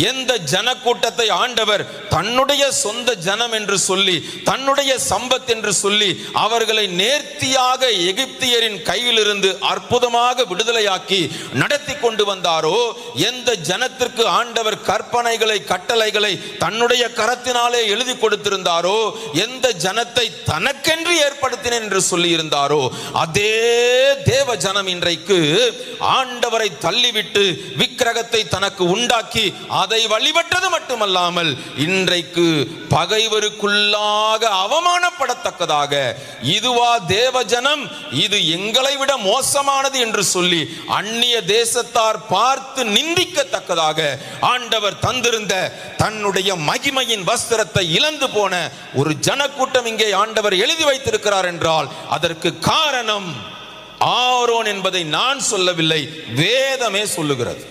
எந்த ஜனக்கூட்டத்தை ஆண்டவர் தன்னுடைய சொந்த ஜனம் என்று சொல்லி, தன்னுடைய சம்பத் என்று சொல்லி அவர்களை நேர்த்தியாக எகிப்தியரின் கையிலிருந்து அற்புதமாக விடுதலையாக்கி நடத்தி கொண்டு வந்தாரோ, எந்த ஜனத்திற்கு ஆண்டவர் கற்பனைகளை கட்டளைகளை தன்னுடைய கரத்தினாலே எழுதி கொடுத்திருந்தாரோ, எந்த ஜனத்தை தனக்கென்று ஏற்படுத்தினேன் என்று சொல்லி இருந்தாரோ, அதே தேவ ஜனம் இன்றைக்கு ஆண்டவரை தள்ளிவிட்டு விக்கிரகத்தை தனக்கு உண்டாக்கி அதை வழிபட்டது மட்டுமல்லாமல் இன்றைக்கு பகைவருக்குள்ளாக அவமானப்படத்தக்கதாக, இதுவா தேவ ஜனம், இது எங்களை விட மோசமானது என்று சொல்லி அந்நிய தேசத்தார் பார்த்து நிந்திக்கத்தக்கதாக ஆண்டவர் தந்திருந்த தன்னுடைய மகிமையின் வஸ்திரத்தை இழந்து போன ஒரு ஜனக்கூட்டம் இங்கே ஆண்டவர் எழுதி வைத்திருக்கிறார் என்றால் அதற்கு காரணம் ஆரோன் என்பதை நான் சொல்லவில்லை, வேதமே சொல்லுகிறது.